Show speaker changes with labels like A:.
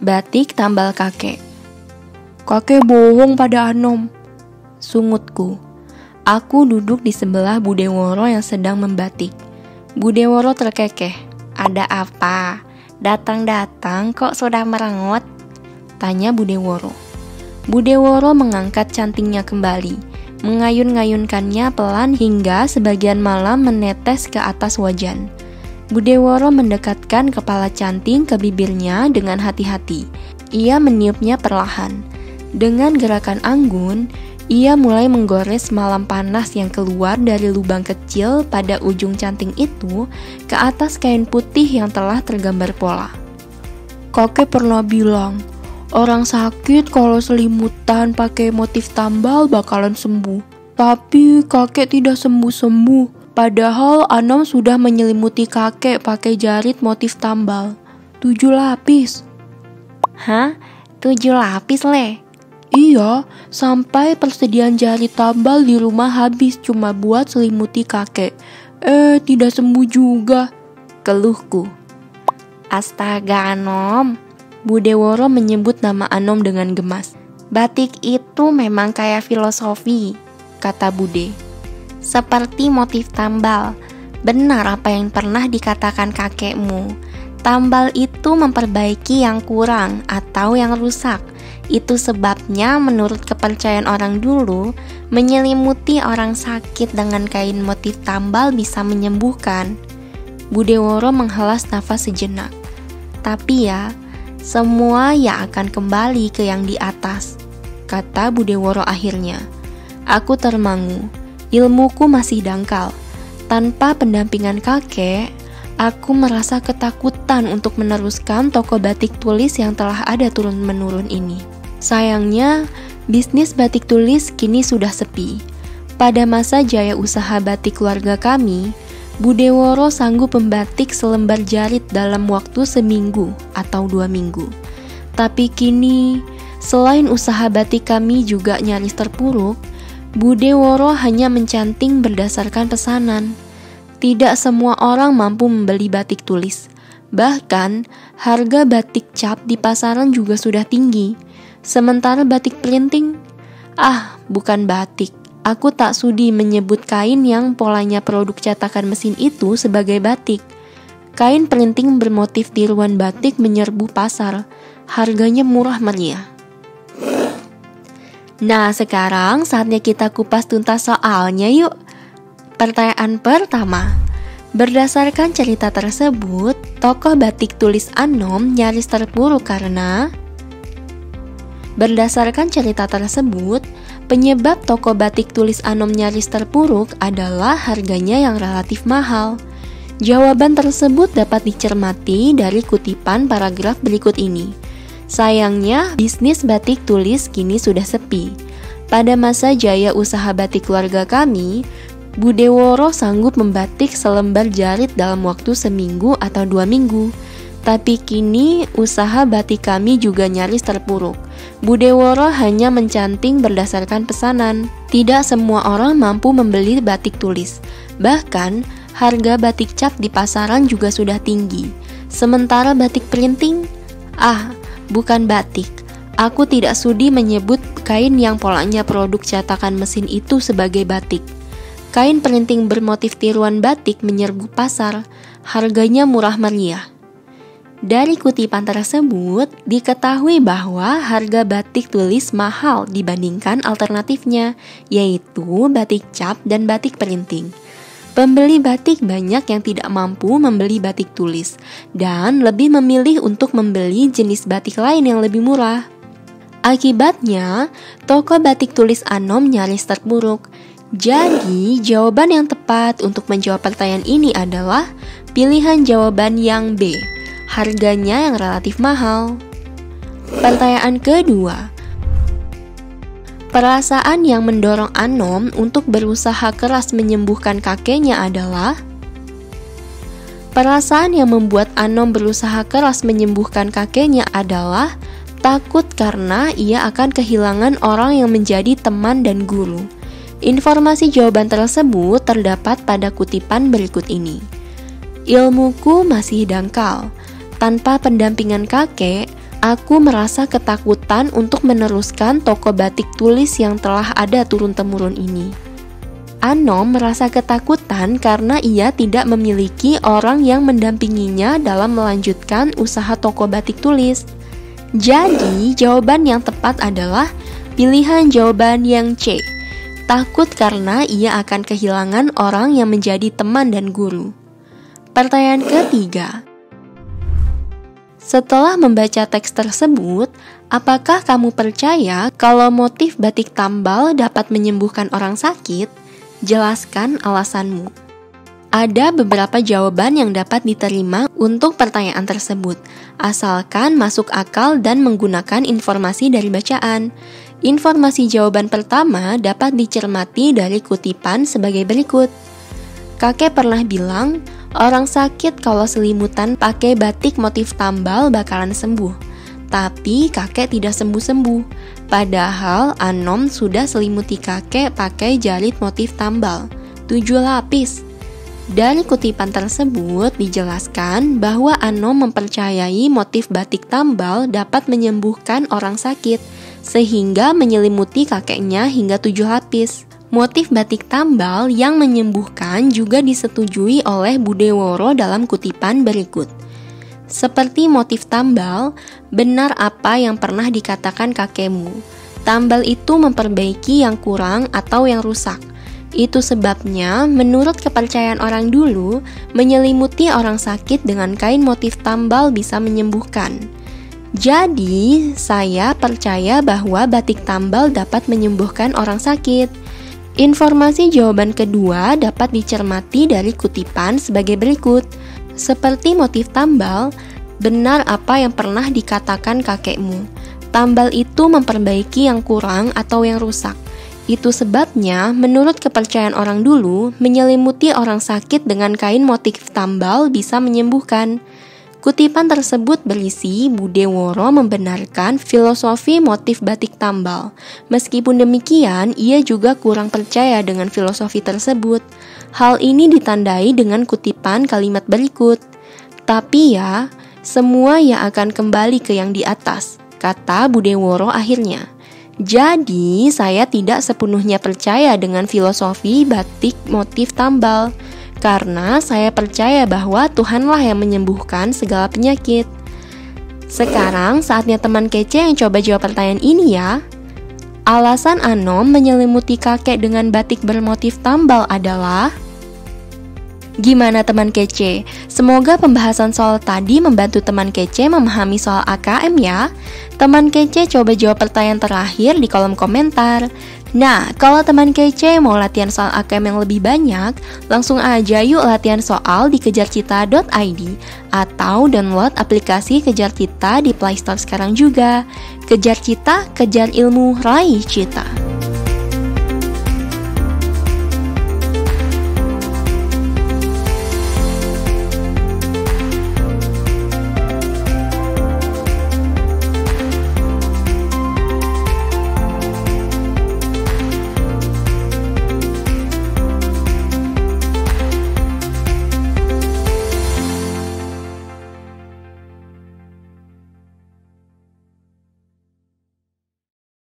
A: Batik tambal kakek. Kakek bohong pada Anom, sungutku. Aku duduk di sebelah Bude Woro yang sedang membatik. Bude Woro terkekeh. Ada apa? Datang-datang kok sudah merengut? Tanya Bude Woro. Bude Woro mengangkat cantingnya kembali, mengayun-ngayunkannya pelan hingga sebagian malam menetes ke atas wajan. Bude Woro mendekatkan kepala canting ke bibirnya dengan hati-hati. Ia meniupnya perlahan. Dengan gerakan anggun, ia mulai menggores malam panas yang keluar dari lubang kecil pada ujung canting itu ke atas kain putih yang telah tergambar pola. Kakek pernah bilang, orang sakit kalau selimutan pakai motif tambal bakalan sembuh. Tapi kakek tidak sembuh-sembuh. Padahal Anom sudah menyelimuti kakek pakai jarit motif tambal. 7 lapis. Hah? 7 lapis, Le? Iya, sampai persediaan jarit tambal di rumah habis cuma buat selimuti kakek. Tidak sembuh juga, keluhku. Astaga Anom, Bude Woro menyebut nama Anom dengan gemas. Batik itu memang kayak filosofi, kata Bude. Seperti motif tambal. Benar apa yang pernah dikatakan kakekmu. Tambal itu memperbaiki yang kurang atau yang rusak. Itu sebabnya menurut kepercayaan orang dulu, menyelimuti orang sakit dengan kain motif tambal bisa menyembuhkan. Bude Woro menghela nafas sejenak. Tapi ya, semua ya akan kembali ke yang di atas, kata Bude Woro akhirnya. Aku termangu. Ilmuku masih dangkal. Tanpa pendampingan kakek, aku merasa ketakutan untuk meneruskan toko batik tulis yang telah ada turun-menurun ini. Sayangnya, bisnis batik tulis kini sudah sepi. Pada masa jaya usaha batik keluarga kami, Bude Woro sanggup membatik selembar jarit dalam waktu seminggu atau 2 minggu. Tapi kini, selain usaha batik kami juga nyaris terpuruk, Bude Woro hanya mencanting berdasarkan pesanan. Tidak semua orang mampu membeli batik tulis. Bahkan, harga batik cap di pasaran juga sudah tinggi. Sementara batik printing, bukan batik. Aku tak sudi menyebut kain yang polanya produk cetakan mesin itu sebagai batik. Kain printing bermotif tiruan batik menyerbu pasar. Harganya murah meriah. Nah, sekarang saatnya kita kupas tuntas soalnya yuk. Pertanyaan pertama. Berdasarkan cerita tersebut, tokoh batik tulis Anom nyaris terpuruk karena... Berdasarkan cerita tersebut, penyebab toko batik tulis Anom nyaris terpuruk adalah harganya yang relatif mahal. Jawaban tersebut dapat dicermati dari kutipan paragraf berikut ini. Sayangnya, bisnis batik tulis kini sudah sepi. Pada masa jaya usaha batik keluarga kami, Bude Woro sanggup membatik selembar jarit dalam waktu seminggu atau 2 minggu. Tapi kini, usaha batik kami juga nyaris terpuruk. Bude Woro hanya mencanting berdasarkan pesanan. Tidak semua orang mampu membeli batik tulis. Bahkan, harga batik cap di pasaran juga sudah tinggi. Sementara batik printing, bukan batik. Aku tidak sudi menyebut kain yang polanya produk cetakan mesin itu sebagai batik. Kain printing bermotif tiruan batik menyerbu pasar. Harganya murah meriah. Dari kutipan tersebut, diketahui bahwa harga batik tulis mahal dibandingkan alternatifnya, yaitu batik cap dan batik printing. Pembeli batik banyak yang tidak mampu membeli batik tulis dan lebih memilih untuk membeli jenis batik lain yang lebih murah. Akibatnya, toko batik tulis Anom nyaris terpuruk. Jadi, jawaban yang tepat untuk menjawab pertanyaan ini adalah pilihan jawaban yang B, harganya yang relatif mahal. Pertanyaan kedua. Perasaan yang mendorong Anom untuk berusaha keras menyembuhkan kakeknya adalah... Perasaan yang membuat Anom berusaha keras menyembuhkan kakeknya adalah takut karena ia akan kehilangan orang yang menjadi teman dan guru. Informasi jawaban tersebut terdapat pada kutipan berikut ini. Ilmuku masih dangkal. Tanpa pendampingan kakek, Aku merasa ketakutan untuk meneruskan toko batik tulis yang telah ada turun-temurun ini. Anom merasa ketakutan karena ia tidak memiliki orang yang mendampinginya dalam melanjutkan usaha toko batik tulis. Jadi, jawaban yang tepat adalah pilihan jawaban yang C. Takut karena ia akan kehilangan orang yang menjadi teman dan guru. Pertanyaan ketiga. Setelah membaca teks tersebut, apakah kamu percaya kalau motif batik tambal dapat menyembuhkan orang sakit? Jelaskan alasanmu. Ada beberapa jawaban yang dapat diterima untuk pertanyaan tersebut, asalkan masuk akal dan menggunakan informasi dari bacaan. Informasi jawaban pertama dapat dicermati dari kutipan sebagai berikut. Kakek pernah bilang, orang sakit kalau selimutan pakai batik motif tambal bakalan sembuh. Tapi kakek tidak sembuh-sembuh. Padahal Anom sudah selimuti kakek pakai jarit motif tambal 7 lapis. Dari kutipan tersebut dijelaskan bahwa Anom mempercayai motif batik tambal dapat menyembuhkan orang sakit, sehingga menyelimuti kakeknya hingga 7 lapis. Motif batik tambal yang menyembuhkan juga disetujui oleh Budeworo dalam kutipan berikut. Seperti motif tambal, benar apa yang pernah dikatakan kakekmu. Tambal itu memperbaiki yang kurang atau yang rusak. Itu sebabnya, menurut kepercayaan orang dulu, menyelimuti orang sakit dengan kain motif tambal bisa menyembuhkan. Jadi, saya percaya bahwa batik tambal dapat menyembuhkan orang sakit. Informasi jawaban kedua dapat dicermati dari kutipan sebagai berikut. Seperti motif tambal, benar apa yang pernah dikatakan kakekmu. Tambal itu memperbaiki yang kurang atau yang rusak. Itu sebabnya, menurut kepercayaan orang dulu, menyelimuti orang sakit dengan kain motif tambal bisa menyembuhkan. Kutipan tersebut berisi Budeworo membenarkan filosofi motif batik tambal. Meskipun demikian, ia juga kurang percaya dengan filosofi tersebut. Hal ini ditandai dengan kutipan kalimat berikut. Tapi ya, semua yang akan kembali ke yang di atas, kata Budeworo akhirnya. Jadi, saya tidak sepenuhnya percaya dengan filosofi batik motif tambal. Karena saya percaya bahwa Tuhanlah yang menyembuhkan segala penyakit. Sekarang saatnya teman kece yang coba jawab pertanyaan ini ya. Alasan Anom menyelimuti kakek dengan batik bermotif tambal adalah... Gimana teman kece? Semoga pembahasan soal tadi membantu teman kece memahami soal AKM ya. Teman kece coba jawab pertanyaan terakhir di kolom komentar. Nah, kalau teman kece mau latihan soal AKM yang lebih banyak, langsung aja yuk latihan soal di kejarcita.id atau download aplikasi Kejar Cita di Play Store sekarang juga. Kejar Cita, kejar ilmu, raih cita.